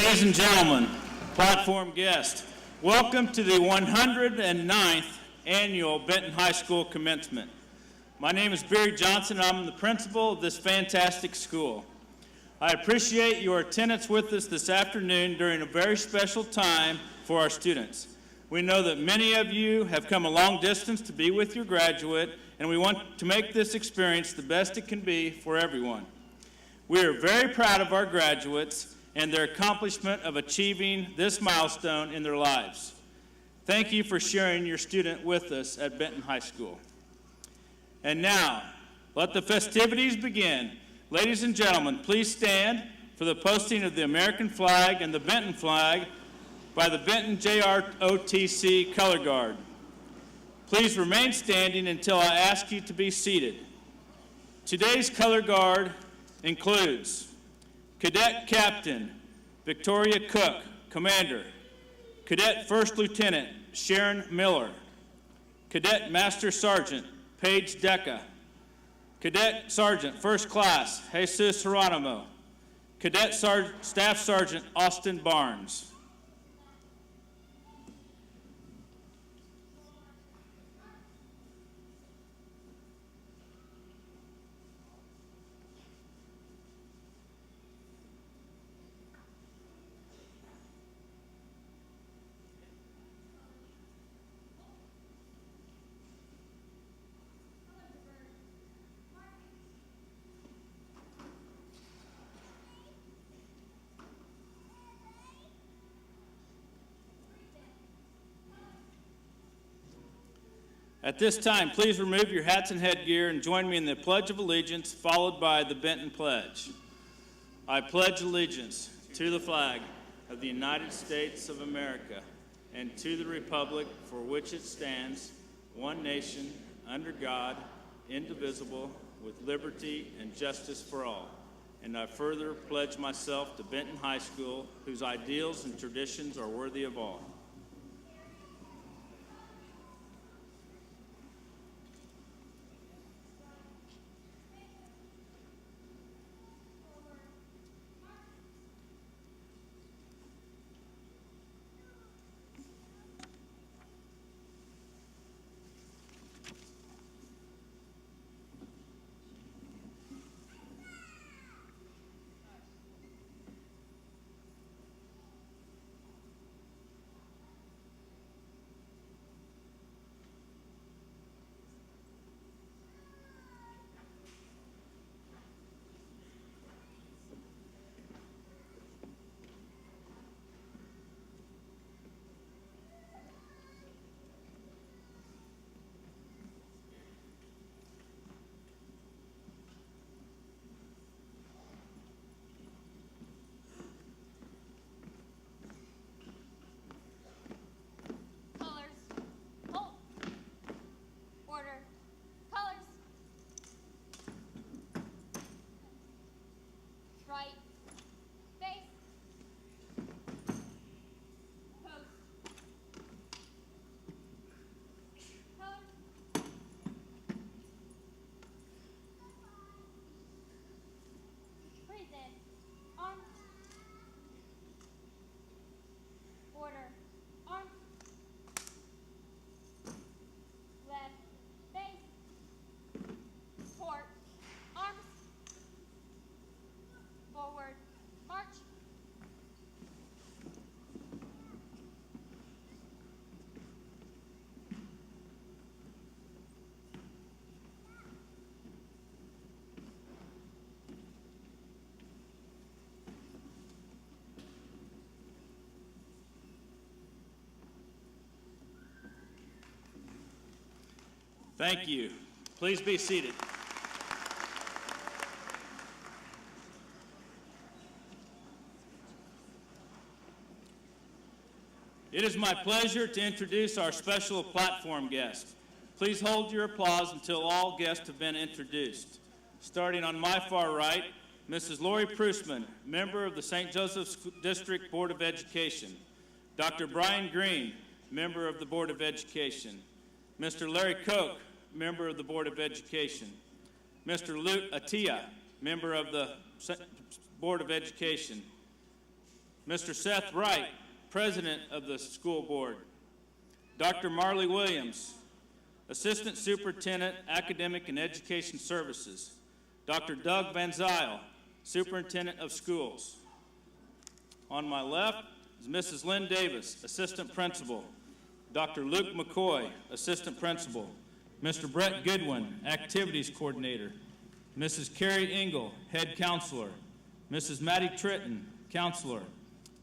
Ladies and gentlemen, platform guests, welcome to the 109th annual Benton High School Commencement. My name is Barry Johnson, and I'm the principal of this fantastic school. I appreciate your attendance with us this afternoon during a very special time for our students. We know that many of you have come a long distance to be with your graduate, and we want to make this experience the best it can be for everyone. We are very proud of our graduates and their accomplishment of achieving this milestone in their lives. Thank you for sharing your student with us at Benton High School. And now, let the festivities begin. Ladies and gentlemen, please stand for the posting of the American flag and the Benton flag by the Benton JROTC Color Guard. Please remain standing until I ask you to be seated. Today's Color Guard includes Cadet Captain Victoria Cook, Commander. Cadet First Lieutenant Sharon Miller. Cadet Master Sergeant Paige Deca. Cadet Sergeant First Class Jesus Geronimo. Cadet Staff Sergeant Austin Barnes. At this time, please remove your hats and headgear and join me in the Pledge of Allegiance, followed by the Benton Pledge. I pledge allegiance to the flag of the United States of America and to the republic for which it stands, one nation, under God, indivisible, with liberty and justice for all. And I further pledge myself to Benton High School, whose ideals and traditions are worthy of all. Thank you. Please be seated. It is my pleasure to introduce our special platform guest. Please hold your applause until all guests have been introduced. Starting on my far right, Mrs. Lori Prusman, member of the St. Joseph's District Board of Education. Dr. Brian Green, member of the Board of Education. Mr. Larry Koch, member of the Board of Education. Mr. Luke Atia, member of the Board of Education. Mr. Seth Wright, President of the School Board. Dr. Marley Williams, Assistant Superintendent, Academic and Education Services. Dr. Doug Van Zyl, Superintendent of Schools. On my left is Mrs. Lynn Davis, Assistant Principal. Dr. Luke McCoy, Assistant Principal. Mr. Brett Goodwin, Activities Coordinator. Mrs. Carrie Engel, Head Counselor. Mrs. Maddie Tritton, Counselor.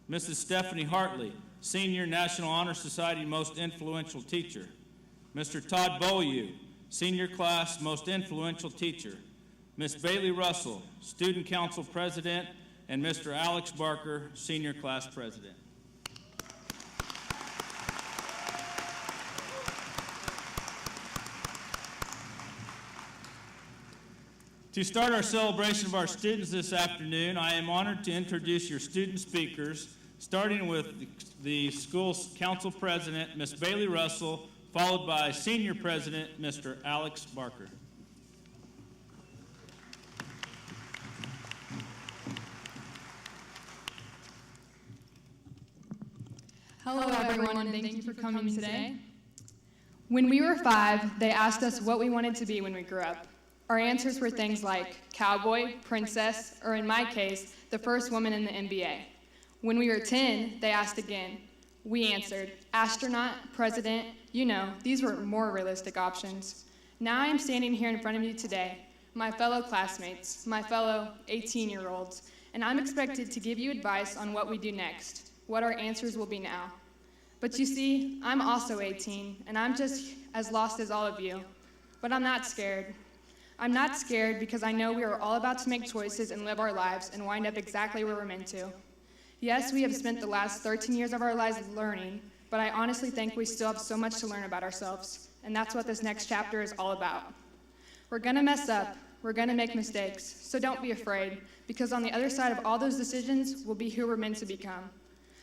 Mrs. Stephanie Hartley, Senior National Honor Society Most Influential Teacher. Mr. Todd Beaulieu, Senior Class Most Influential Teacher. Ms. Bailey Russell, Student Council President, and Mr. Alex Barker, Senior Class President. To start our celebration of our students this afternoon, I am honored to introduce your student speakers, starting with the school's council president, Ms. Bailey Russell, followed by senior president, Mr. Alex Barker. Hello everyone, and thank you for coming today. When we were 5, they asked us what we wanted to be when we grew up. Our answers were things like cowboy, princess, or in my case, the first woman in the NBA. When we were 10, they asked again. We answered astronaut, president, these were more realistic options. Now I am standing here in front of you today, my fellow classmates, my fellow 18-year-olds, and I'm expected to give you advice on what we do next, what our answers will be now. But you see, I'm also 18, and I'm just as lost as all of you. But I'm not scared. I'm not scared because I know we are all about to make choices and live our lives and wind up exactly where we're meant to. Yes, we have spent the last 13 years of our lives learning, but I honestly think we still have so much to learn about ourselves, and that's what this next chapter is all about. We're gonna mess up, we're gonna make mistakes, so don't be afraid, because on the other side of all those decisions will be who we're meant to become.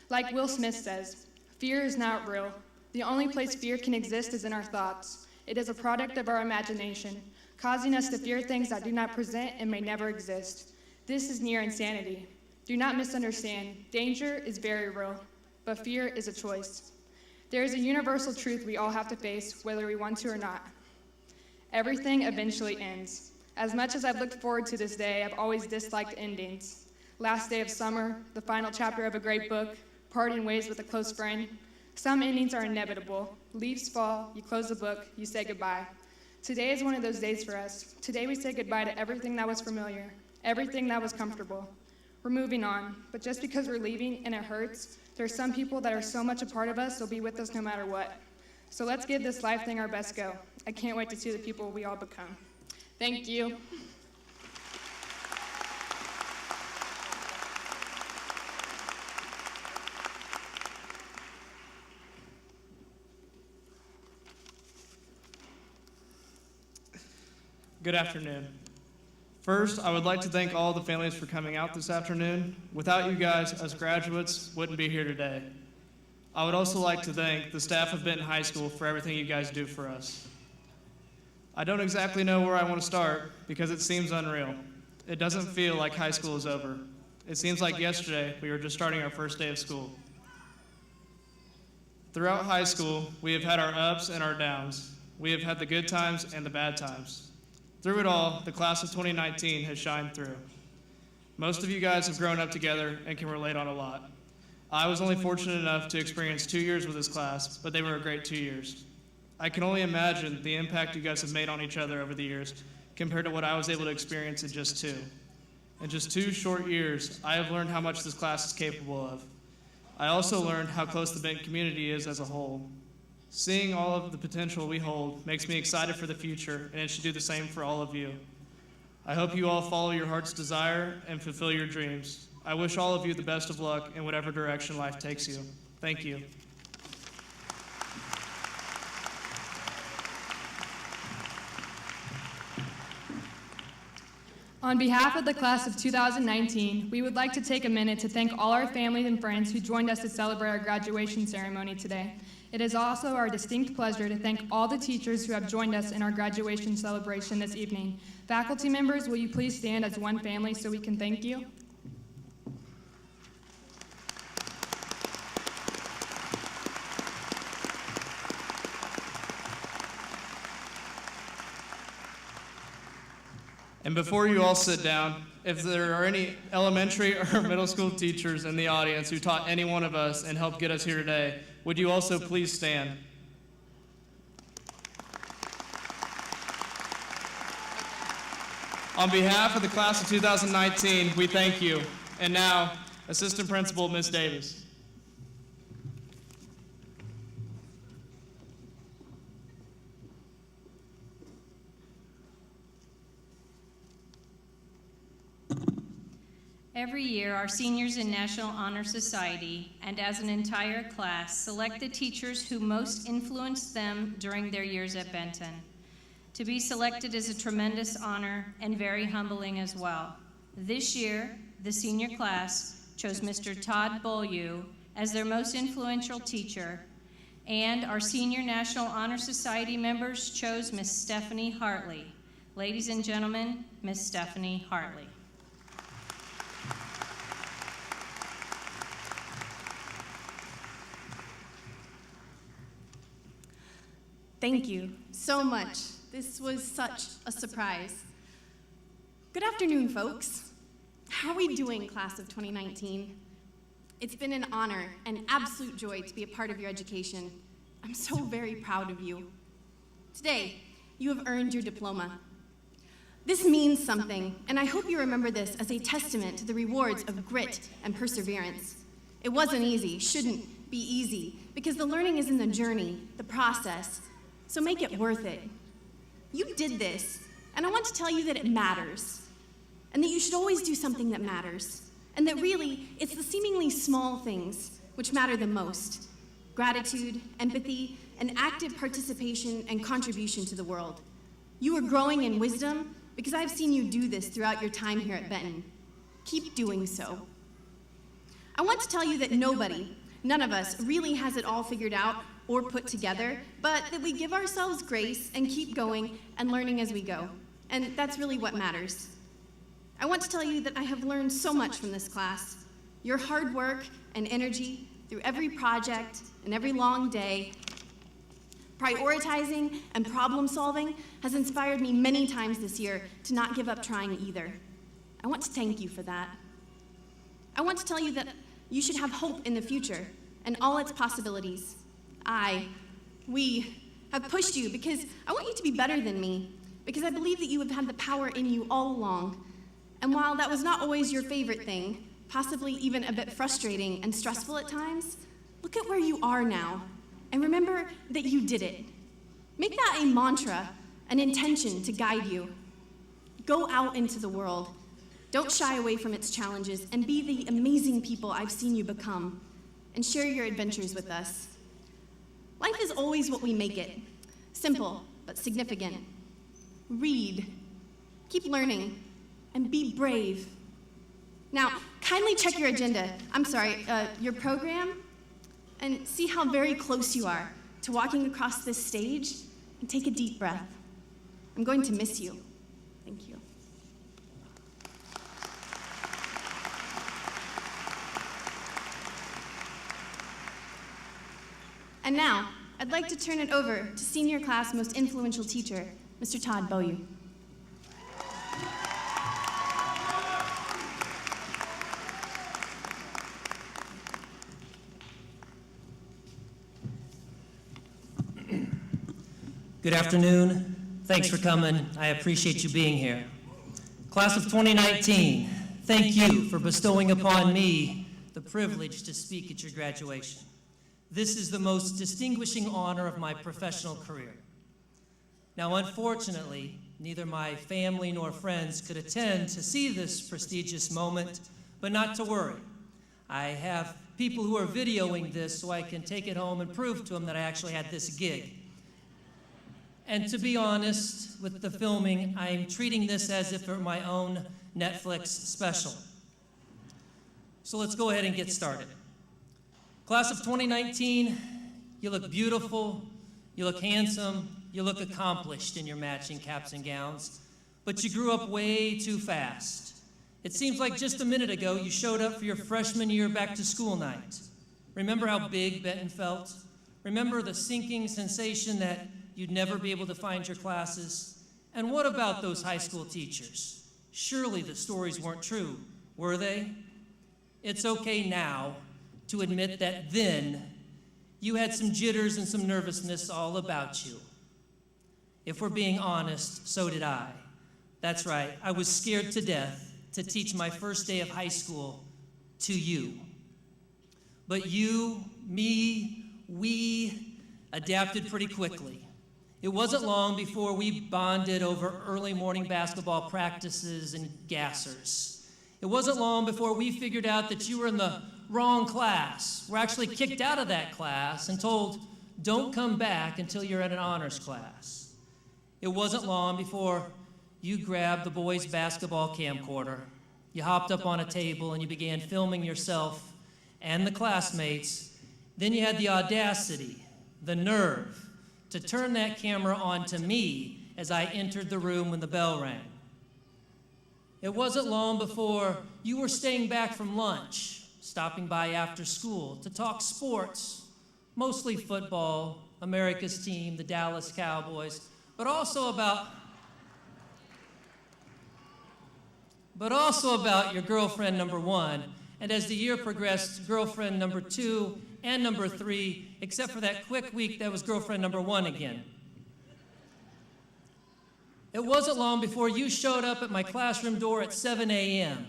Like Will Smith says, fear is not real. The only place fear can exist is in our thoughts. It is a product of our imagination, causing us to fear things that do not present and may never exist. This is near insanity. Do not misunderstand. Danger is very real, but fear is a choice. There is a universal truth we all have to face, whether we want to or not. Everything eventually ends. As much as I've looked forward to this day, I've always disliked endings. Last day of summer, the final chapter of a great book, parting ways with a close friend. Some endings are inevitable. Leaves fall, you close the book, you say goodbye. Today is one of those days for us. Today we say goodbye to everything that was familiar, everything that was comfortable. We're moving on, but just because we're leaving and it hurts, there's some people that are so much a part of us they'll be with us no matter what. So let's give this life thing our best go. I can't wait to see the people we all become. Thank you. Good afternoon. First, I would like to thank all the families for coming out this afternoon. Without you guys, us graduates wouldn't be here today. I would also like to thank the staff of Benton High School for everything you guys do for us. I don't exactly know where I want to start because it seems unreal. It doesn't feel like high school is over. It seems like yesterday we were just starting our first day of school. Throughout high school, we have had our ups and our downs. We have had the good times and the bad times. Through it all, the class of 2019 has shined through. Most of you guys have grown up together and can relate on a lot. I was only fortunate enough to experience 2 years with this class, but they were a great 2 years. I can only imagine the impact you guys have made on each other over the years compared to what I was able to experience in just 2. In just 2 short years, I have learned how much this class is capable of. I also learned how close the Benton community is as a whole. Seeing all of the potential we hold makes me excited for the future, and it should do the same for all of you. I hope you all follow your heart's desire and fulfill your dreams. I wish all of you the best of luck in whatever direction life takes you. Thank you. On behalf of the class of 2019, we would like to take a minute to thank all our families and friends who joined us to celebrate our graduation ceremony today. It is also our distinct pleasure to thank all the teachers who have joined us in our graduation celebration this evening. Faculty members, will you please stand as one family so we can thank you? And before you all sit down, if there are any elementary or middle school teachers in the audience who taught any one of us and helped get us here today, would you also please stand? On behalf of the class of 2019, we thank you. And now, Assistant Principal, Ms. Davis. Every year, our seniors in National Honor Society and as an entire class select the teachers who most influenced them during their years at Benton. To be selected is a tremendous honor and very humbling as well. This year, the senior class chose Mr. Todd Beaulieu as their most influential teacher, and our senior National Honor Society members chose Miss Stephanie Hartley. Ladies and gentlemen, Miss Stephanie Hartley. Thank you so much. This was such a surprise. Good afternoon, folks. How are we doing, class of 2019? It's been an honor and absolute joy to be a part of your education. I'm so very proud of you. Today, you have earned your diploma. This means something, and I hope you remember this as a testament to the rewards of grit and perseverance. It wasn't easy, shouldn't be easy, because the learning is in the journey, the process, so make it worth it. You did this, and I want to tell you that it matters, and that you should always do something that matters, and that really, it's the seemingly small things which matter the most. Gratitude, empathy, and active participation and contribution to the world. You are growing in wisdom because I've seen you do this throughout your time here at Benton. Keep doing so. I want to tell you that nobody, none of us, really has it all figured out or put together, but that we give ourselves grace and keep going and learning as we go. And that's really what matters. I want to tell you that I have learned so much from this class. Your hard work and energy through every project and every long day, prioritizing and problem solving has inspired me many times this year to not give up trying either. I want to thank you for that. I want to tell you that you should have hope in the future and all its possibilities. We have pushed you because I want you to be better than me, because I believe that you have had the power in you all along. And while that was not always your favorite thing, possibly even a bit frustrating and stressful at times, look at where you are now, and remember that you did it. Make that a mantra, an intention to guide you. Go out into the world. Don't shy away from its challenges, and be the amazing people I've seen you become, and share your adventures with us. Life is always what we make it. Simple, but significant. Read, keep learning, and be brave. Now, kindly check your agenda, your program, and see how very close you are to walking across this stage, and take a deep breath. I'm going to miss you. Thank you. And now, I'd like to turn it over to senior class most influential teacher, Mr. Todd Beaulieu. Good afternoon. Thanks for coming. I appreciate you being here. Class of 2019, thank you for bestowing upon me the privilege to speak at your graduation. This is the most distinguishing honor of my professional career. Now, unfortunately, neither my family nor friends could attend to see this prestigious moment, but not to worry. I have people who are videoing this so I can take it home and prove to them that I actually had this gig. And to be honest, with the filming, I'm treating this as if it were my own Netflix special. So let's go ahead and get started. Class of 2019, you look beautiful, you look handsome, you look accomplished in your matching caps and gowns, but you grew up way too fast. It seems like just a minute ago you showed up for your freshman year back to school night. Remember how big Benton felt? Remember the sinking sensation that you'd never be able to find your classes? And what about those high school teachers? Surely the stories weren't true, were they? It's okay now to admit that then you had some jitters and some nervousness all about you. If we're being honest, so did I. That's right, I was scared to death to teach my first day of high school to you. But you, me, we adapted pretty quickly. It wasn't long before we bonded over early morning basketball practices and gassers. It wasn't long before we figured out that you were in the wrong class. We're actually kicked out of that class and told, don't come back until you're in an honors class. It wasn't long before you grabbed the boys' basketball camcorder. You hopped up on a table and you began filming yourself and the classmates. Then you had the audacity, the nerve, to turn that camera on to me as I entered the room when the bell rang. It wasn't long before you were staying back from lunch, stopping by after school to talk sports, mostly football, America's team, the Dallas Cowboys, but also about your girlfriend number one, and as the year progressed, girlfriend number 2 and number 3, except for that quick week that was girlfriend number 1 again. It wasn't long before you showed up at my classroom door at 7 a.m.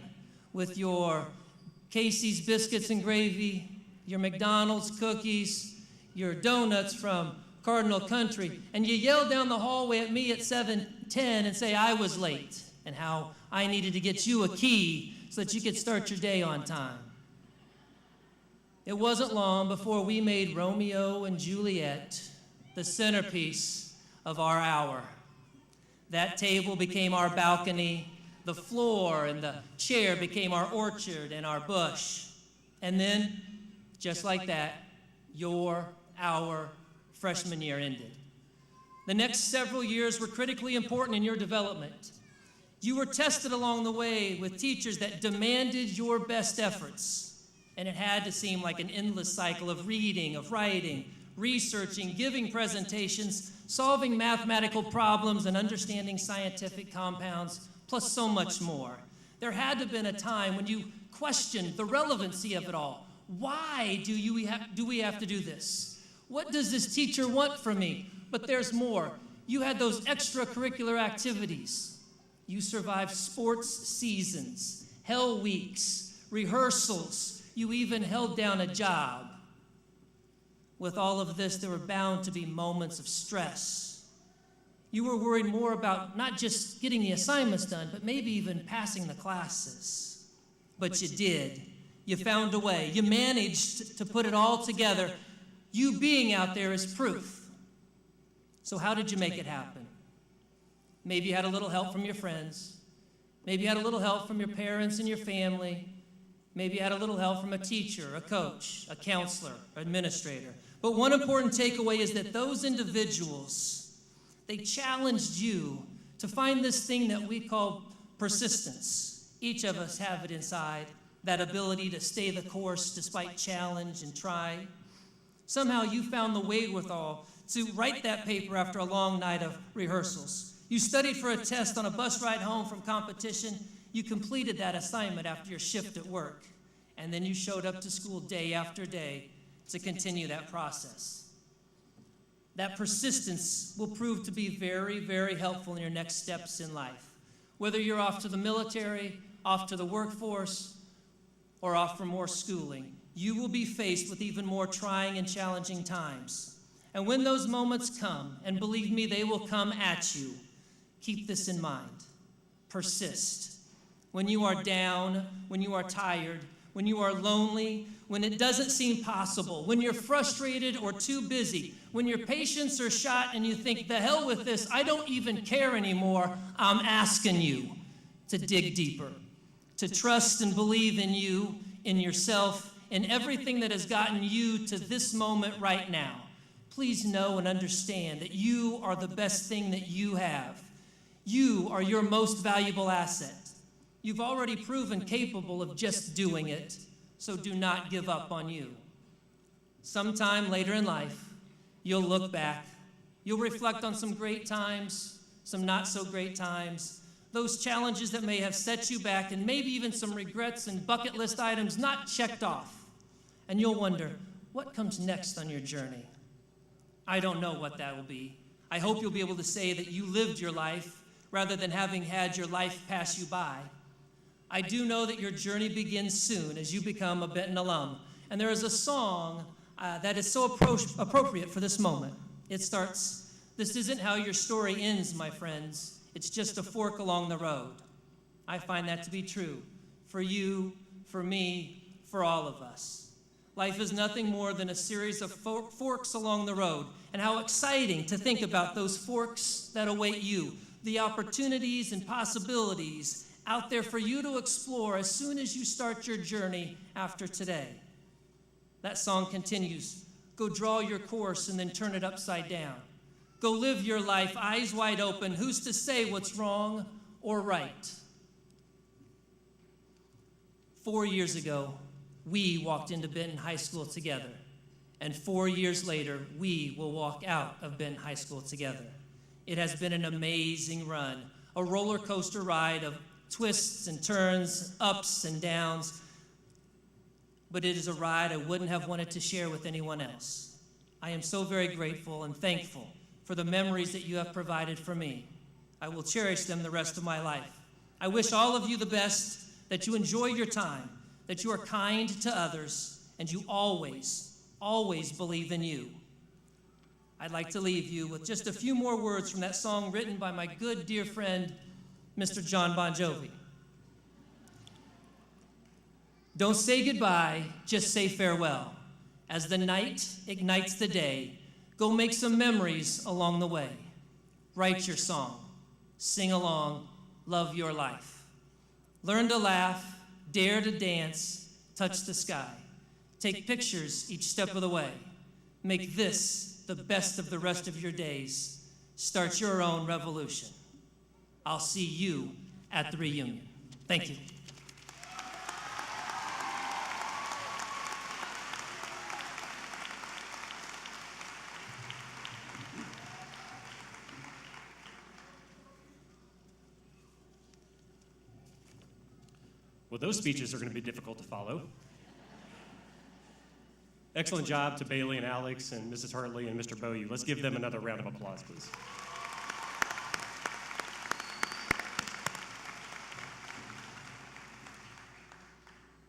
with your Casey's biscuits and gravy, your McDonald's cookies, your donuts from Cardinal Country, and you yelled down the hallway at me at 7:10 and say I was late and how I needed to get you a key so that you could start your day on time. It wasn't long before we made Romeo and Juliet the centerpiece of our hour. That table became our balcony, the floor and the chair became our orchard and our bush. And then, just like that, our freshman year ended. The next several years were critically important in your development. You were tested along the way with teachers that demanded your best efforts, and it had to seem like an endless cycle of reading, of writing, researching, giving presentations, solving mathematical problems, and understanding scientific compounds, plus so much more. There had to have been a time when you questioned the relevancy of it all. Why do we have to do this? What does this teacher want from me? But there's more. You had those extracurricular activities. You survived sports seasons, hell weeks, rehearsals. You even held down a job. With all of this, there were bound to be moments of stress. You were worried more about not just getting the assignments done, but maybe even passing the classes. But you did. You found a way. You managed to put it all together. You being out there is proof. So how did you make it happen? Maybe you had a little help from your friends. Maybe you had a little help from your parents and your family. Maybe you had a little help from a teacher, a coach, a counselor, administrator. But one important takeaway is that those individuals, they challenged you to find this thing that we call persistence. Each of us have it inside, that ability to stay the course despite challenge and try. Somehow you found the wherewithal to write that paper after a long night of rehearsals. You studied for a test on a bus ride home from competition. You completed that assignment after your shift at work. And then you showed up to school day after day to continue that process. That persistence will prove to be very, very helpful in your next steps in life. Whether you're off to the military, off to the workforce, or off for more schooling, you will be faced with even more trying and challenging times. And when those moments come, and believe me, they will come at you, keep this in mind. Persist. When you are down, when you are tired, when you are lonely, when it doesn't seem possible, when you're frustrated or too busy, when your patience are shot and you think, the hell with this, I don't even care anymore, I'm asking you to dig deeper, to trust and believe in you, in yourself, in everything that has gotten you to this moment right now. Please know and understand that you are the best thing that you have. You are your most valuable asset. You've already proven capable of just doing it, so do not give up on you. Sometime later in life, you'll look back. You'll reflect on some great times, some not so great times, those challenges that may have set you back, and maybe even some regrets and bucket list items not checked off. And you'll wonder, what comes next on your journey? I don't know what that will be. I hope you'll be able to say that you lived your life rather than having had your life pass you by. I do know that your journey begins soon as you become a Benton alum. And there is a song that is so appropriate for this moment. It starts, "This isn't how your story ends, my friends. It's just a fork along the road." I find that to be true for you, for me, for all of us. Life is nothing more than a series of forks along the road, and how exciting to think about those forks that await you, the opportunities and possibilities out there for you to explore as soon as you start your journey after today. That song continues, "Go draw your course and then turn it upside down. Go live your life, eyes wide open. Who's to say what's wrong or right?" 4 years ago, we walked into Benton High School together. And 4 years later, we will walk out of Benton High School together. It has been an amazing run, a roller coaster ride of twists and turns, ups and downs. But it is a ride I wouldn't have wanted to share with anyone else. I am so very grateful and thankful for the memories that you have provided for me. I will cherish them the rest of my life. I wish all of you the best, that you enjoy your time, that you are kind to others, and you always, always believe in you. I'd like to leave you with just a few more words from that song written by my good dear friend, Mr. John Bon Jovi. Don't say goodbye, just say farewell. As the night ignites the day, go make some memories along the way. Write your song, sing along, love your life. Learn to laugh, dare to dance, touch the sky. Take pictures each step of the way. Make this the best of the rest of your days. Start your own revolution. I'll see you at the reunion. Thank you. Well, those speeches are going to be difficult to follow. Excellent job to Bailey and Alex and Mrs. Hartley and Mr. Boyu. Let's give them another round of applause, please.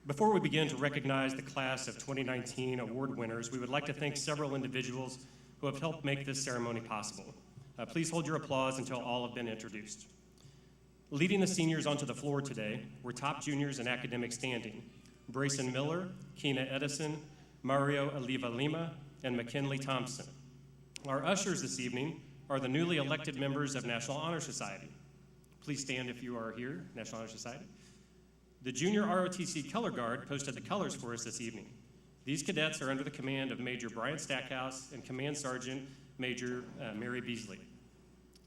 Before we begin to recognize the class of 2019 award winners, we would like to thank several individuals who have helped make this ceremony possible. Please hold your applause until all have been introduced. Leading the seniors onto the floor today were top juniors in academic standing, Brayson Miller, Keena Edison, Mario Oliva Lima, and McKinley Thompson. Our ushers this evening are the newly elected members of National Honor Society. Please stand if you are here, National Honor Society. The Junior ROTC Color Guard posted the colors for us this evening. These cadets are under the command of Major Brian Stackhouse and Command Sergeant Major Mary Beasley.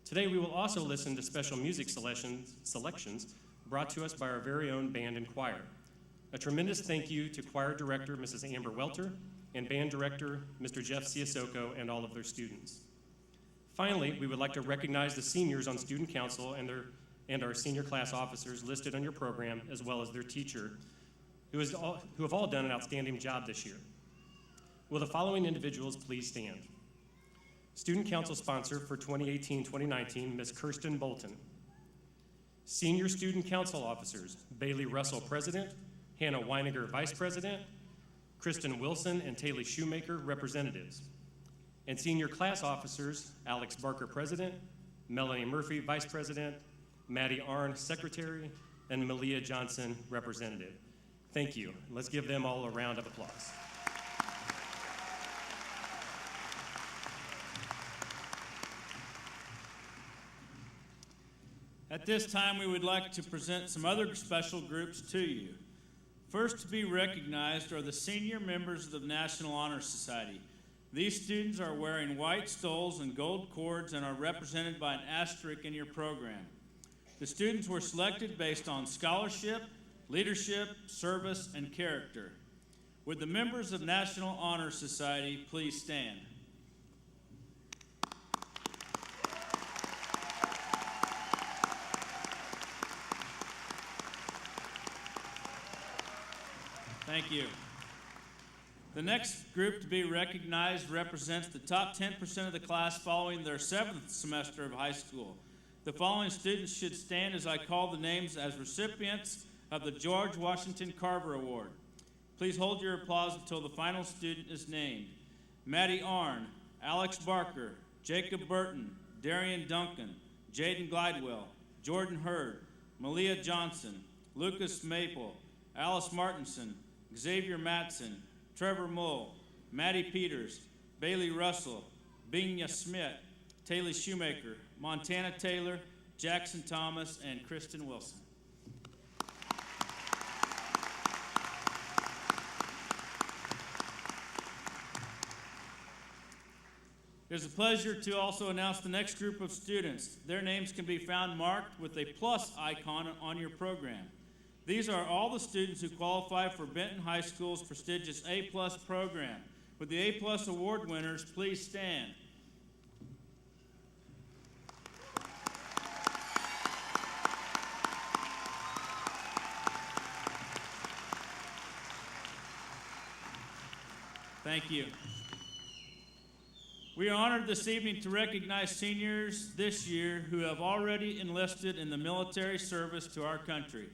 Today we will also listen to special music selections brought to us by our very own band and choir. A tremendous thank you to choir director Mrs. Amber Welter and band director Mr. Jeff Siasoko and all of their students. Finally, we would like to recognize the seniors on student council and our senior class officers listed on your program, as well as their teacher, who have all done an outstanding job this year. Will the following individuals please stand? Student Council sponsor for 2018-2019, Ms. Kirsten Bolton. Senior Student Council officers, Bailey Russell, President, Hannah Weiniger, Vice President, Kristen Wilson and Taylor Shoemaker, Representatives. And Senior Class officers, Alex Barker, President, Melanie Murphy, Vice President, Maddie Arn, Secretary, and Malia Johnson, Representative. Thank you. Let's give them all a round of applause. At this time, we would like to present some other special groups to you. First to be recognized are the senior members of the National Honor Society. These students are wearing white stoles and gold cords and are represented by an asterisk in your program. The students were selected based on scholarship, leadership, service, and character. Would the members of National Honor Society please stand? Thank you. The next group to be recognized represents the top 10% of the class following their 7th semester of high school. The following students should stand as I call the names as recipients of the George Washington Carver Award. Please hold your applause until the final student is named. Maddie Arn, Alex Barker, Jacob Burton, Darian Duncan, Jaden Glidewell, Jordan Hurd, Malia Johnson, Lucas Maple, Alice Martinson, Xavier Matson, Trevor Mull, Maddie Peters, Bailey Russell, Binya Smith, Taylor Shoemaker, Montana Taylor, Jackson Thomas, and Kristen Wilson. It is a pleasure to also announce the next group of students. Their names can be found marked with a plus icon on your program. These are all the students who qualify for Benton High School's prestigious A-plus program. With the A-plus award winners, please stand. Thank you. We are honored this evening to recognize seniors this year who have already enlisted in the military service to our country.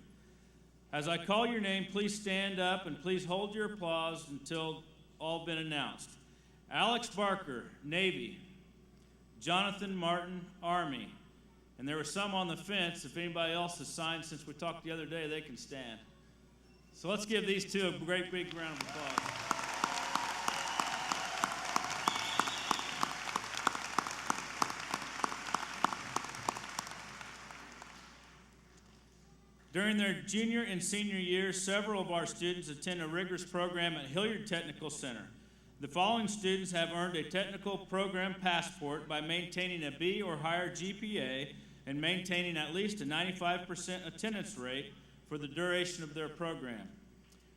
As I call your name, please stand up and please hold your applause until all been announced. Alex Barker, Navy. Jonathan Martin, Army. And there were some on the fence. If anybody else has signed since we talked the other day, they can stand. So let's give these two a great big round of applause. During their junior and senior years, several of our students attend a rigorous program at Hilliard Technical Center. The following students have earned a technical program passport by maintaining a B or higher GPA and maintaining at least a 95% attendance rate for the duration of their program.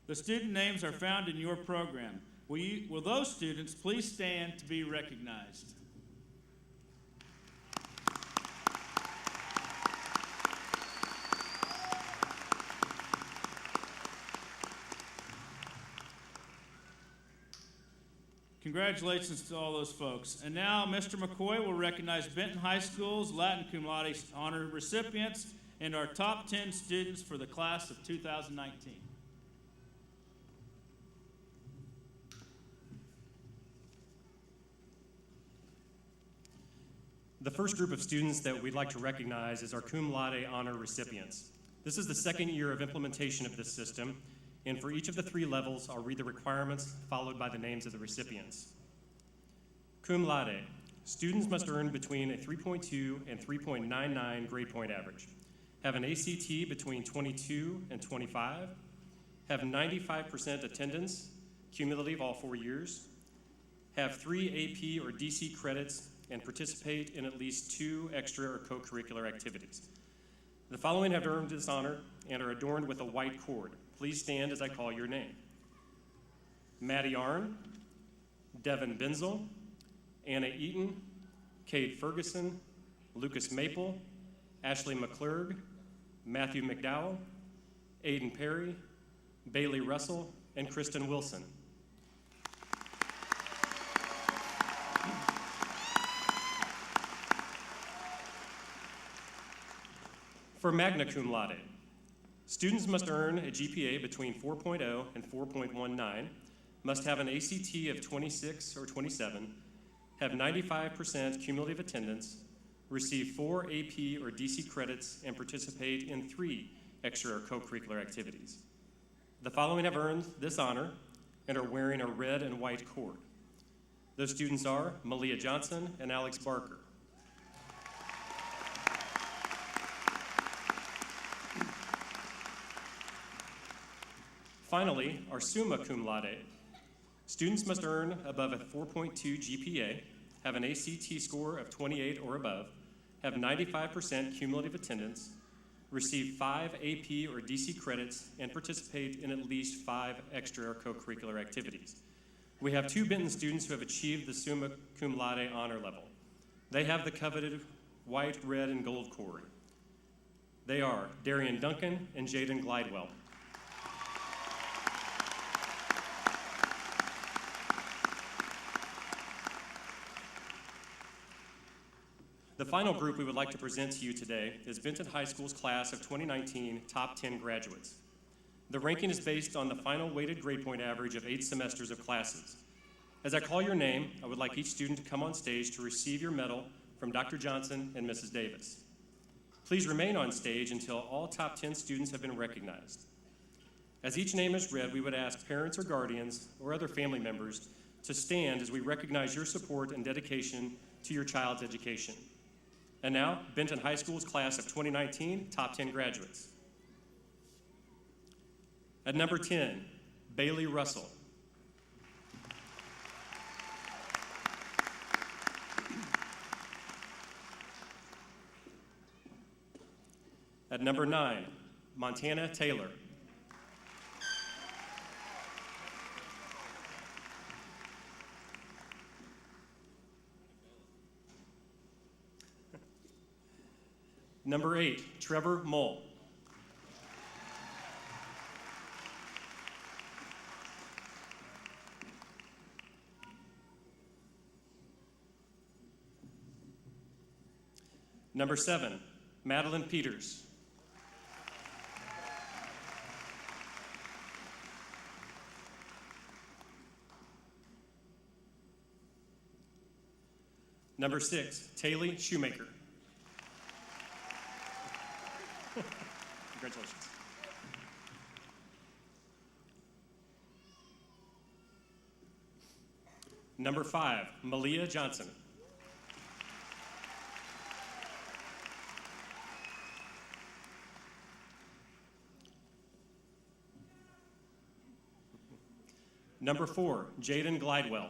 The student names are found in your program. Will those students please stand to be recognized? Congratulations to all those folks. And now Mr. McCoy will recognize Benton High School's Latin Cum Laude honor recipients and our top 10 students for the class of 2019. The first group of students that we'd like to recognize is our Cum Laude honor recipients. This is the second year of implementation of this system, and for each of the 3 levels, I'll read the requirements followed by the names of the recipients. Cum laude. Students must earn between a 3.2 and 3.99 grade point average, have an ACT between 22 and 25, have 95% attendance, cumulative all 4 years, have 3 AP or DC credits, and participate in at least 2 extra or co-curricular activities. The following have earned this honor and are adorned with a white cord. Please stand as I call your name. Maddie Arn, Devin Benzel, Anna Eaton, Cade Ferguson, Lucas Maple, Ashley McClurg, Matthew McDowell, Aiden Perry, Bailey Russell, and Kristen Wilson. For magna cum laude, students must earn a GPA between 4.0 and 4.19, must have an ACT of 26 or 27, have 95% cumulative attendance, receive 4 AP or DC credits, and participate in 3 extra or co-curricular activities. The following have earned this honor and are wearing a red and white cord. Those students are Malia Johnson and Alex Barker. Finally, our summa cum laude. Students must earn above a 4.2 GPA, have an ACT score of 28 or above, have 95% cumulative attendance, receive 5 AP or DC credits, and participate in at least 5 extra or co-curricular activities. We have 2 Benton students who have achieved the summa cum laude honor level. They have the coveted white, red, and gold cord. They are Darian Duncan and Jaden Glidewell. The final group we would like to present to you today is Benton High School's class of 2019 Top 10 graduates. The ranking is based on the final weighted grade point average of 8 semesters of classes. As I call your name, I would like each student to come on stage to receive your medal from Dr. Johnson and Mrs. Davis. Please remain on stage until all top 10 students have been recognized. As each name is read, we would ask parents or guardians or other family members to stand as we recognize your support and dedication to your child's education. And now, Benton High School's class of 2019 Top 10 graduates. At number 10, Bailey Russell. At number 9, Montana Taylor. Number 8, Trevor Mull. Number 7, Madeline Peters. Number 6, Taylor Shoemaker. Congratulations. Number 5, Malia Johnson. Number 4, Jaden Glidewell.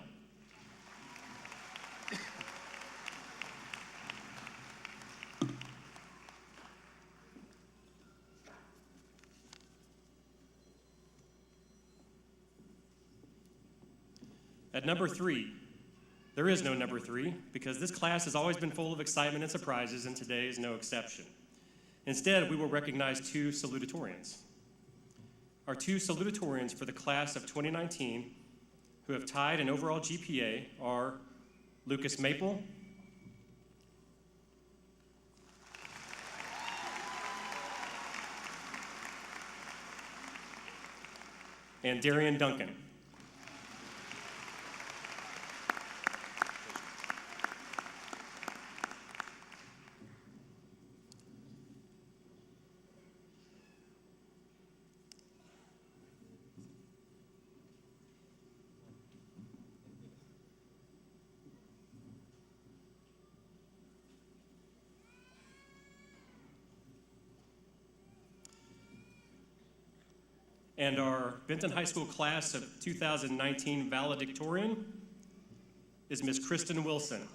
At number 3, there is no number 3 because this class has always been full of excitement and surprises, and today is no exception. Instead, we will recognize 2 salutatorians. Our 2 salutatorians for the class of 2019 who have tied an overall GPA are Lucas Maple and Darian Duncan. And our Benton High School class of 2019 valedictorian is Miss Kristen Wilson.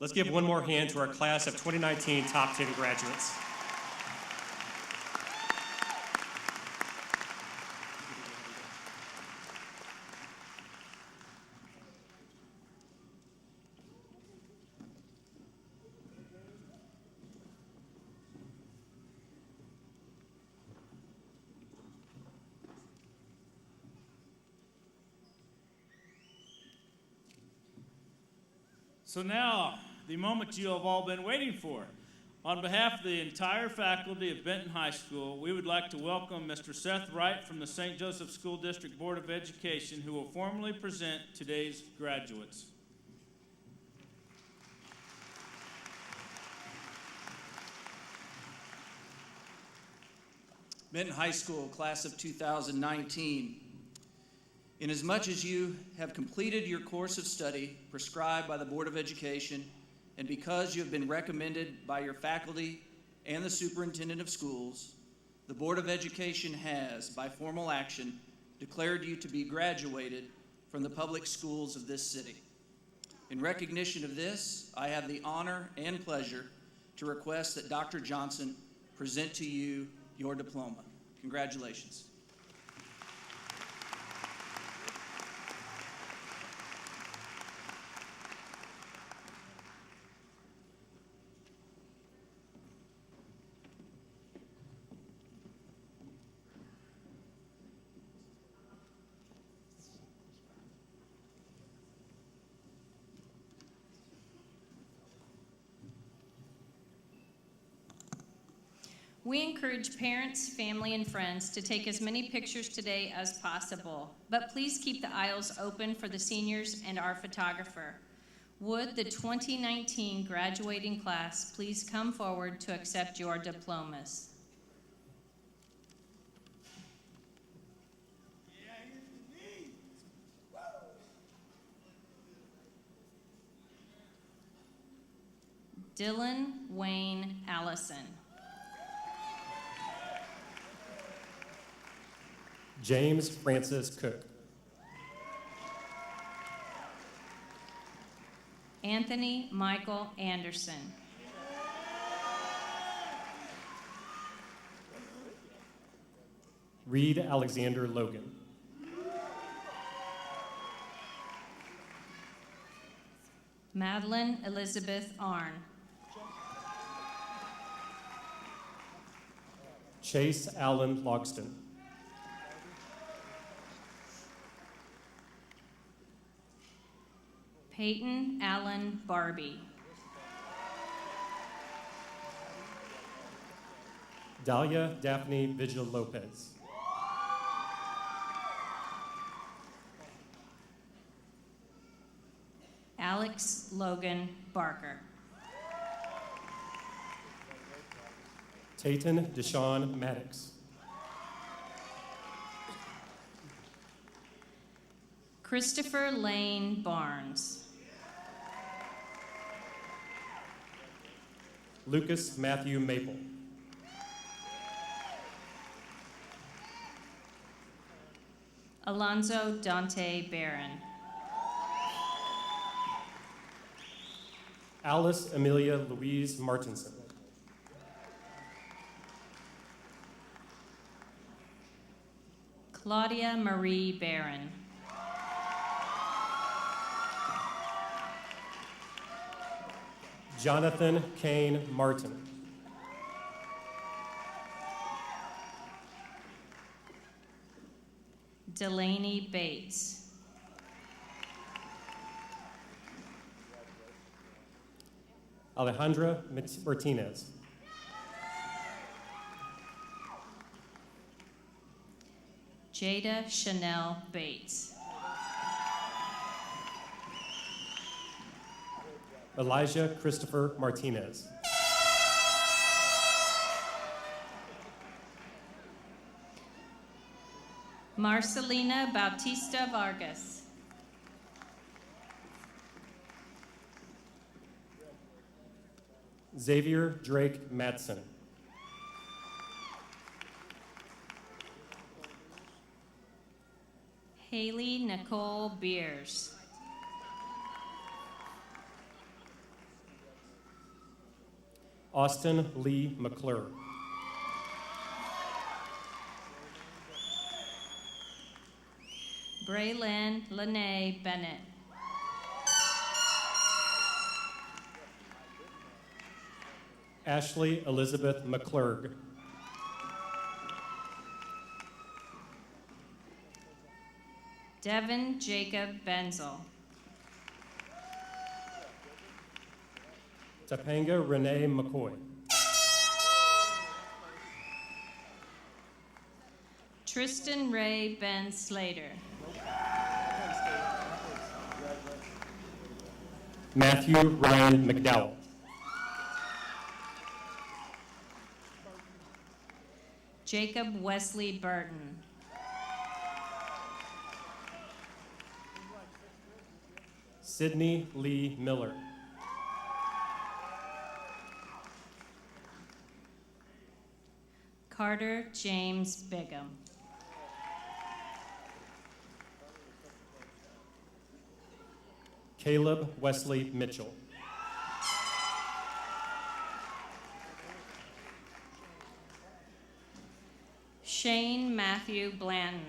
Let's give one more hand to our class of 2019 Top 10 graduates. So now, the moment you have all been waiting for. On behalf of the entire faculty of Benton High School, we would like to welcome Mr. Seth Wright from the St. Joseph School District Board of Education, who will formally present today's graduates. Benton High School, class of 2019. Inasmuch as you have completed your course of study prescribed by the Board of Education, and because you have been recommended by your faculty and the superintendent of schools, the Board of Education has, by formal action, declared you to be graduated from the public schools of this city. In recognition of this, I have the honor and pleasure to request that Dr. Johnson present to you your diploma. Congratulations. We encourage parents, family, and friends to take as many pictures today as possible, but please keep the aisles open for the seniors and our photographer. Would the 2019 graduating class please come forward to accept your diplomas? Dylan Wayne Allison. James Francis Cook. Anthony Michael Anderson. Reed Alexander Logan. Madeline Elizabeth Arn. Chase Allen Logston. Peyton Allen Barbie. Dahlia Daphne Vigil Lopez. Alex Logan Barker. Tayton Deshawn Maddox. Christopher Lane Barnes. Lucas Matthew Maple. Alonzo Dante Barron. Alice Amelia Louise Martinson. Claudia Marie Barron. Jonathan Kane Martin. Delaney Bates. Alejandra Martinez. Jada Chanel Bates. Elijah Christopher Martinez. Marcelina Bautista Vargas. Xavier Drake Madsen. Haley Nicole Beers. Austin Lee McClure. Braylon Lene Bennett. Ashley Elizabeth McClurg. Devin Jacob Benzel. Topanga Renee McCoy. Tristan Ray Ben Slater. Matthew Ryan McDowell. Jacob Wesley Burton. Sydney Lee Miller. Carter James Bigham. Caleb Wesley Mitchell. Matthew Blanton.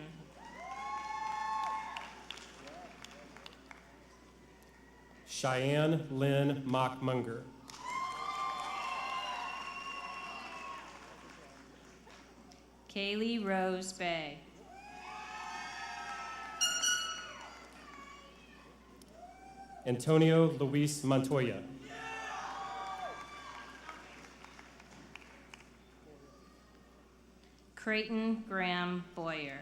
Cheyenne Lynn Mockmunger. Kaylee Rose Bay. Antonio Luis Montoya. Creighton Graham Boyer.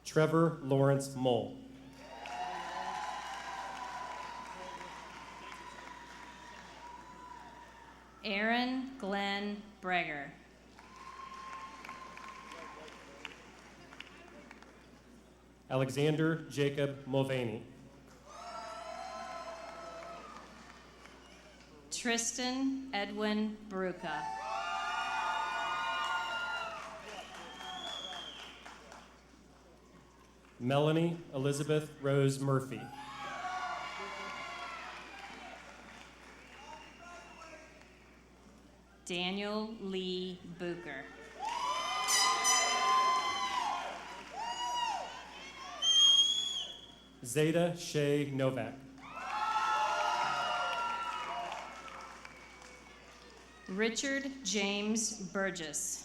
Trevor Lawrence Mole. Aaron Glenn Breger. Alexander Jacob Mulvaney. Tristan Edwin Bruca. Melanie Elizabeth Rose Murphy. Daniel Lee Booker. Zeta Shea Novak. Richard James Burgess.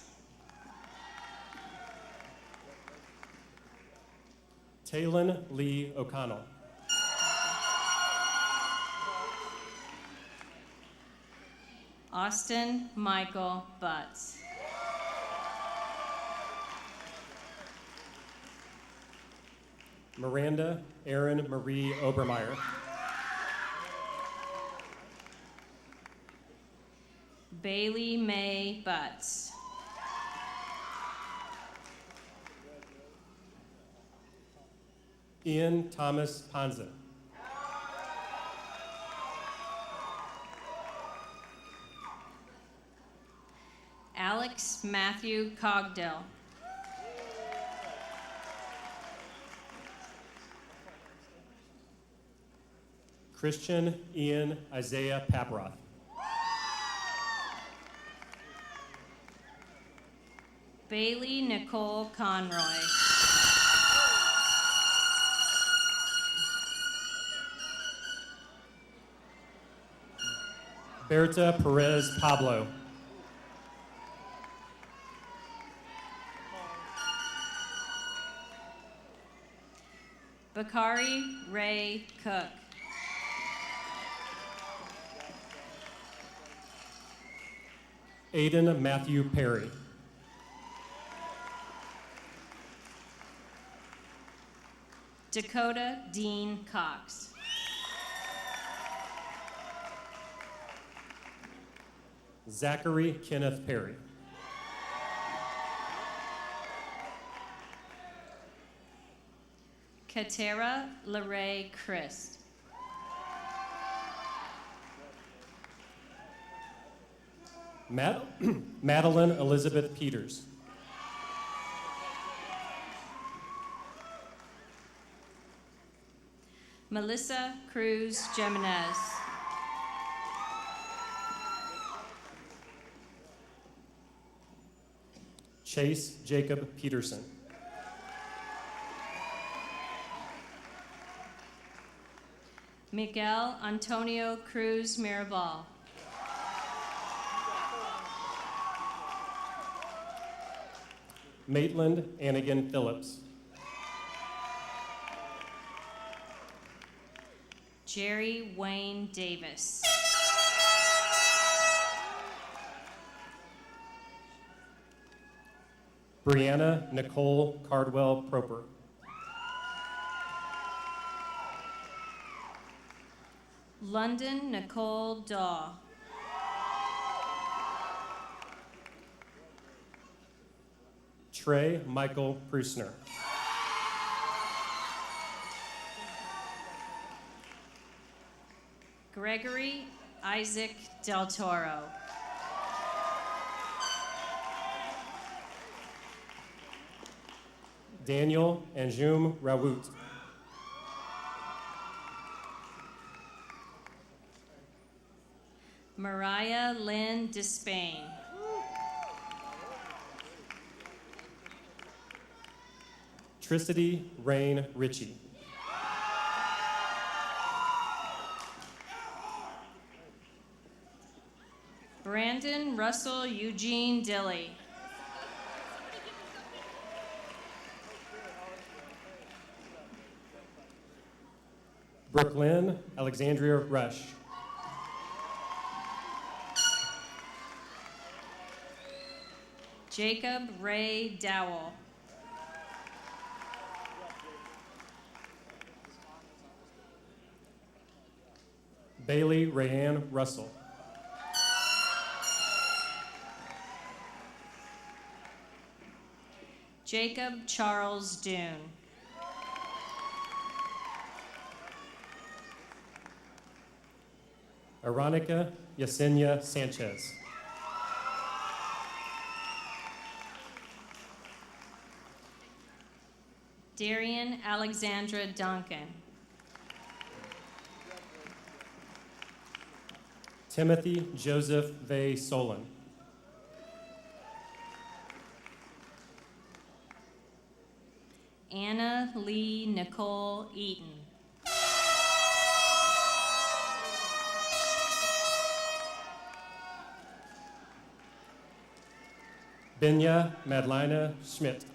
Talon Lee O'Connell. Austin Michael Butts. Miranda Erin Marie Obermeyer. Bailey May Butts. Ian Thomas Panza. Alex Matthew Cogdill. Christian Ian Isaiah Paparoth. Bailey Nicole Conroy. Berta Perez Pablo. Bakari Ray Cook. Aiden Matthew Perry. Dakota Dean Cox. Zachary Kenneth Perry. Katera LeRae Christ. Madeline Elizabeth Peters. Melissa Cruz Jimenez. Chase Jacob Peterson. Miguel Antonio Cruz Mirabal. Maitland Anigan Phillips. Jerry Wayne Davis. Brianna Nicole Cardwell Proper. London Nicole Daw. Trey Michael Prusner. Gregory Isaac Del Toro. Daniel Anjum Rawoot. Mariah Lynn Despain. Tricity Rain Ritchie. Brandon Russell Eugene Dilly. Brooklyn Alexandria Rush. Jacob Ray Dowell. Bailey Rayanne Russell. Jacob Charles Dune. Aronica Yesenia Sanchez. Darian Alexandra Duncan. Timothy Joseph Vay Solon. Anna Lee Nicole Eaton. Benya Madlina Schmidt.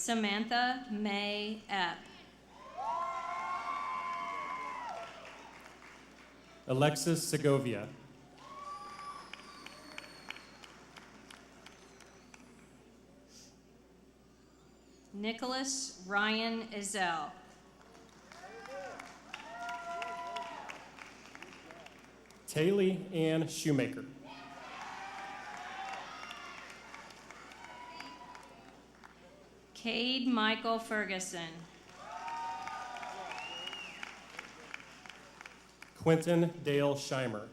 Samantha May Epp. Alexis Segovia. Nicholas Ryan Ezell. Taylor Ann Shoemaker. Cade Michael Ferguson. Quentin Dale Scheimer.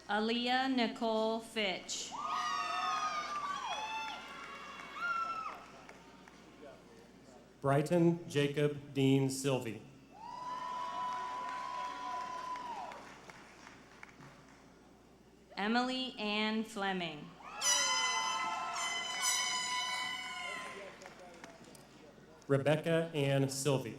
Aaliyah Nicole Fitch. Brighton Jacob Dean Sylvie. Emily Ann Fleming. Rebecca Ann Sylvie.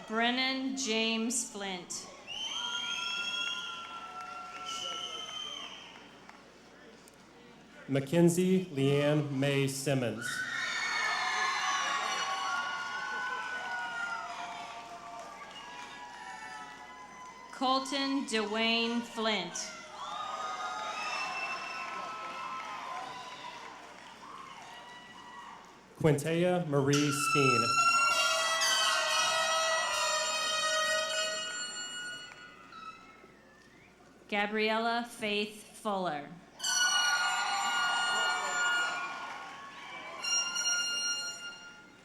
Brennan James Flint. Mackenzie Leanne May Simmons. Colton Dwayne Flint. Quintea Marie Steen. Gabriella Faith Fuller.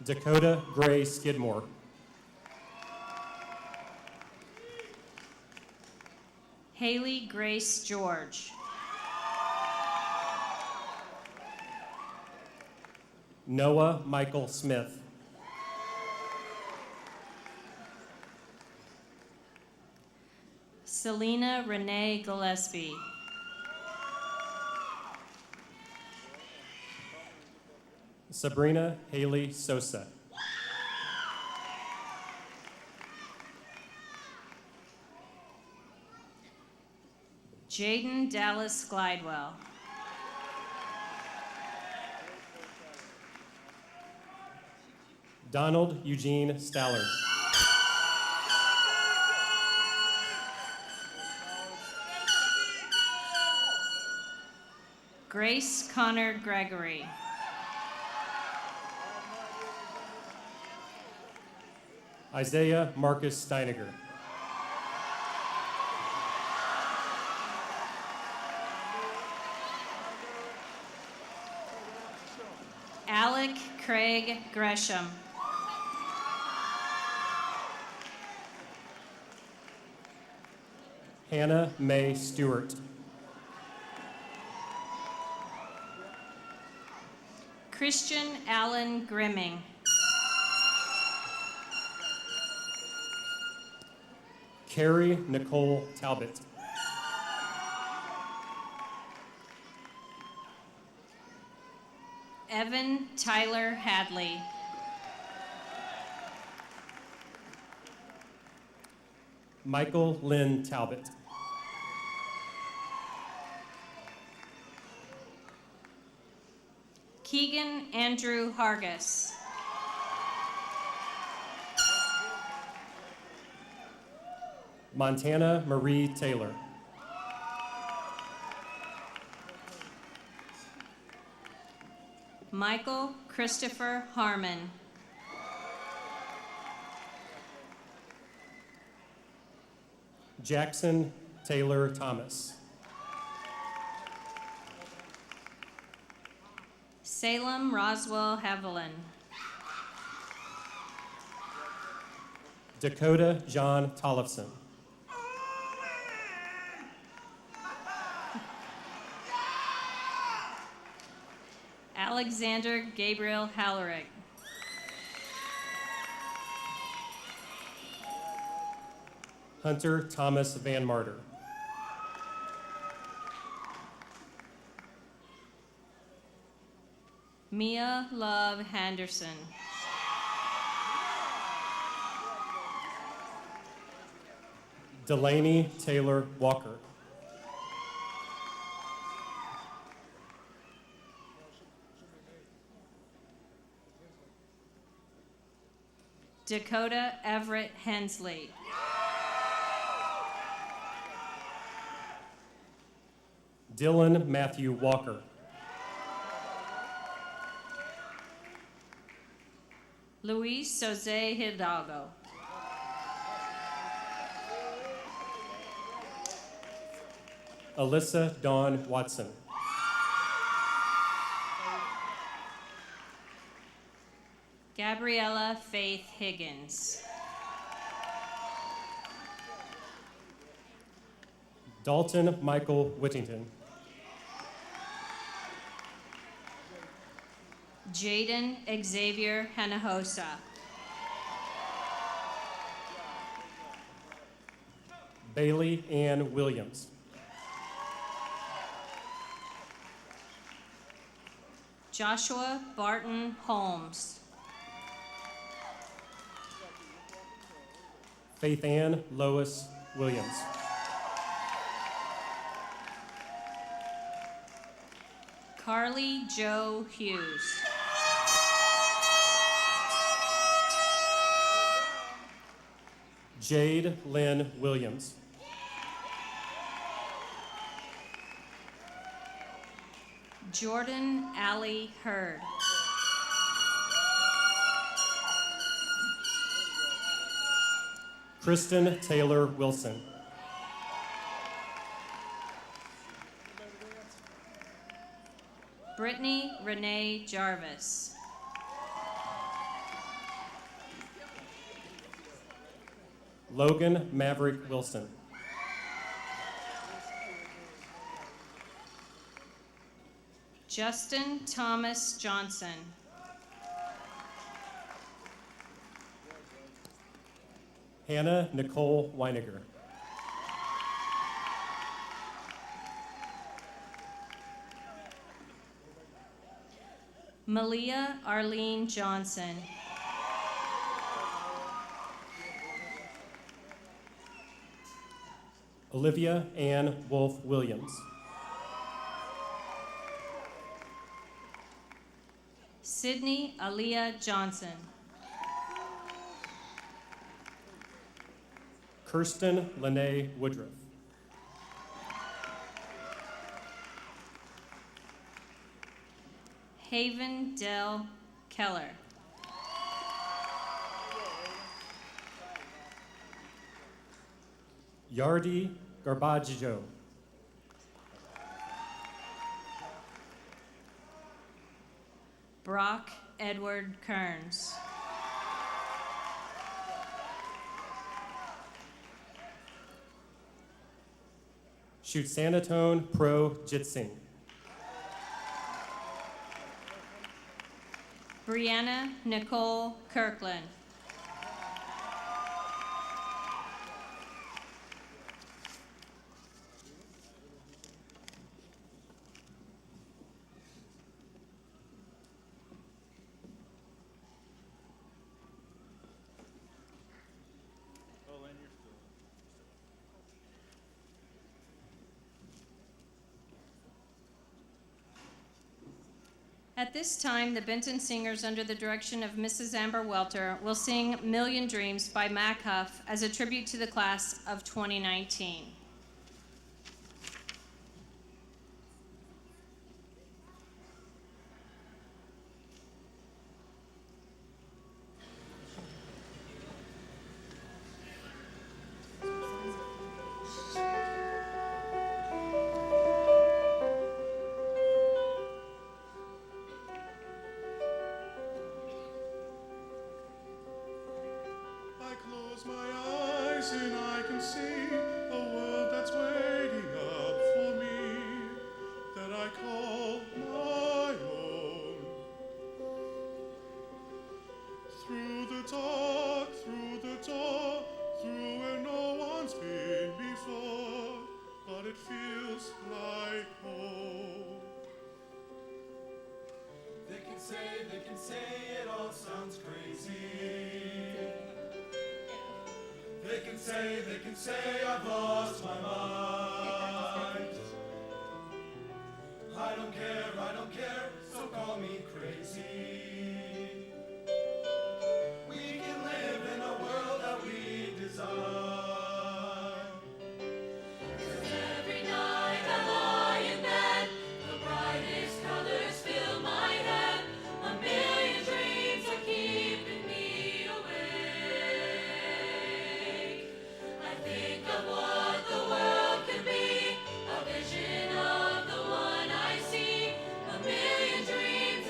Dakota Gray Skidmore. Haley Grace George. Noah Michael Smith. Selena Renee Gillespie. Sabrina Haley Sosa. Jaden Dallas Glidewell. Donald Eugene Stallard. Grace Connor Gregory. Isaiah Marcus Steiniger. Alec Craig Gresham. Hannah Mae Stewart. Christian Allen Grimming. Carrie Nicole Talbot. Evan Tyler Hadley. Michael Lynn Talbot. Keegan Andrew Hargis. Montana Marie Taylor. Michael Christopher Harmon. Jackson Taylor Thomas. Salem Roswell Haviland. Dakota John Tollefson. Alexander Gabriel Hallerick. Hunter Thomas Van Martyr. Mia Love Henderson. Delaney Taylor Walker. Dakota Everett Hensley. Dylan Matthew Walker. Luis Jose Hidalgo. Alyssa Dawn Watson. Gabriella Faith Higgins. Dalton Michael Whittington. Jaden Xavier Hanahosa. Bailey Ann Williams. Joshua Barton Holmes. Faith Ann Lois Williams. Carly Joe Hughes. Jade Lynn Williams. Jordan Alley Hurd. Kristen Taylor Wilson. Brittany Renee Jarvis. Logan Maverick Wilson. Justin Thomas Johnson. Hannah Nicole Weiniger. Malia Arlene Johnson. Olivia Ann Wolf Williams. Sydney Aaliyah Johnson. Kirsten Lene Woodruff. Haven Dell Keller. Yardi Garbaggio. Brock Edward Kearns. shoot Sanatone Pro Jitsing. Brianna Nicole Kirkland. At this time, the Benton Singers, under the direction of Mrs. Amber Welter, will sing Million Dreams by Mac Huff as a tribute to the class of 2019. My eyes and I can see a world that's waiting up for me, that I call my own. Through the dark, through where no one's been before, but it feels like home. They can say it all sounds crazy. They can say I've lost my mind. I don't care, so call me crazy. We can live in a world that we design. Every night I lie in bed, the brightest colors fill my head. A million dreams are keeping me awake. I think of what the world could be, a vision of the one I see. A million dreams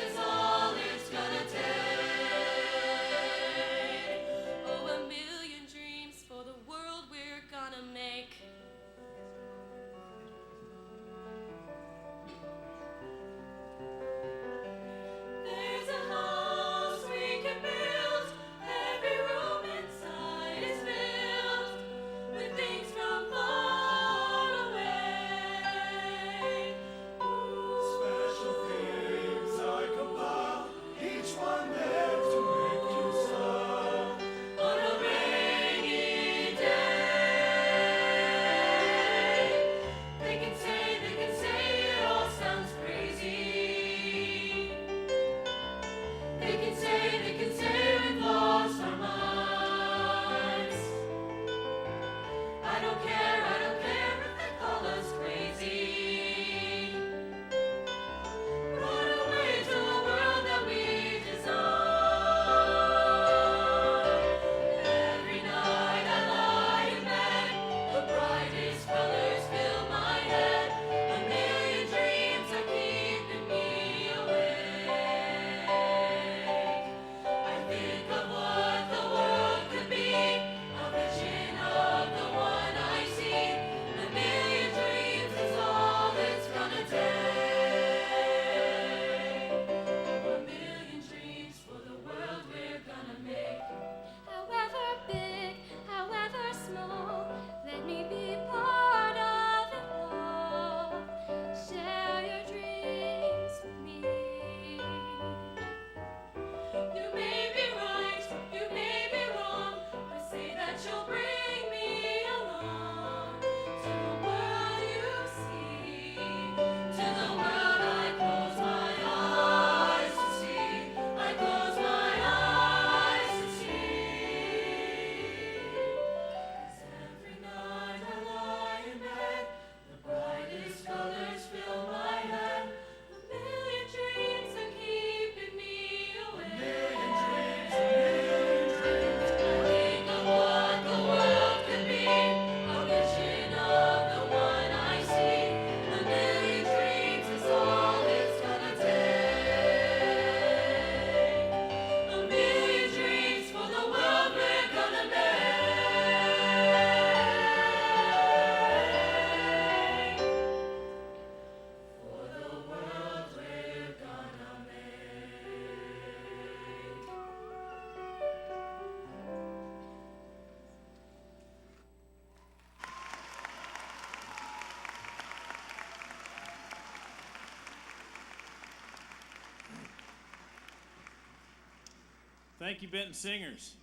Thank you, Benton Singers.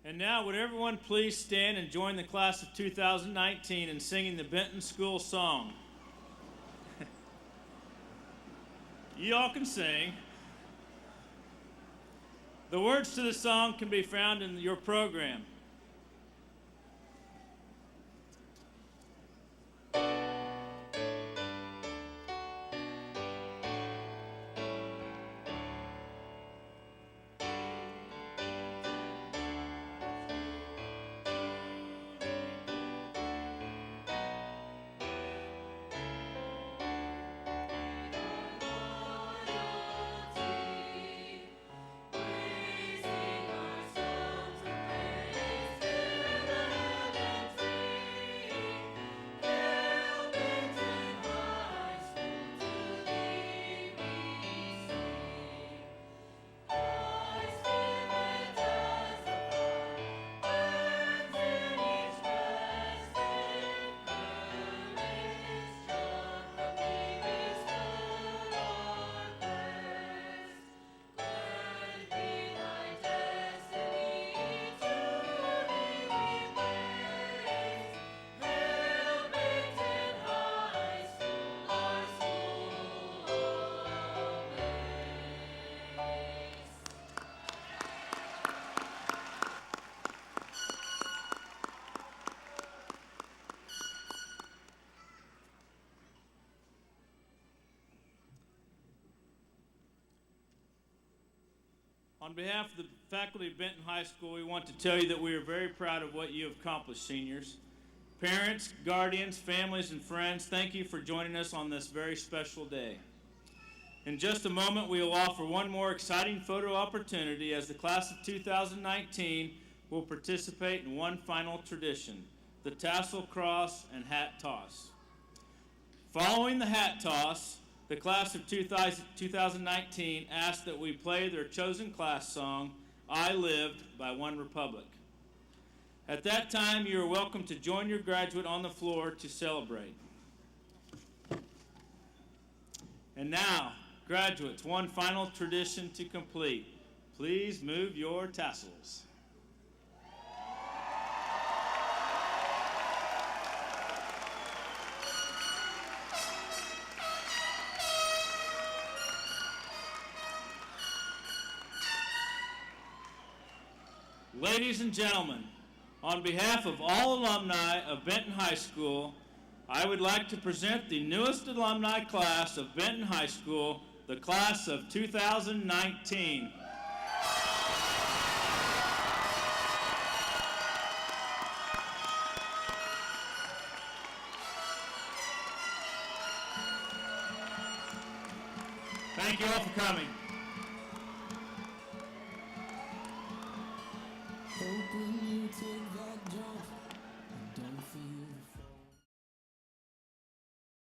And now, would everyone please stand and join the class of 2019 in singing the Benton School Song? You all can sing. The words to the song can be found in your program. On behalf of the faculty of Benton High School, we want to tell you that we are very proud of what you have accomplished, seniors. Parents, guardians, families, and friends, thank you for joining us on this very special day. In just a moment, we will offer one more exciting photo opportunity as the class of 2019 will participate in one final tradition, the tassel cross and hat toss. Following the hat toss, the class of 2019 asked that we play their chosen class song, I Lived by One Republic. At that time, you are welcome to join your graduate on the floor to celebrate. And now, graduates, one final tradition to complete. Please move your tassels. Ladies and gentlemen, on behalf of all alumni of Benton High School, I would like to present the newest alumni class of Benton High School, the class of 2019. Thank you all for coming. Hoping you take that jump and don't feel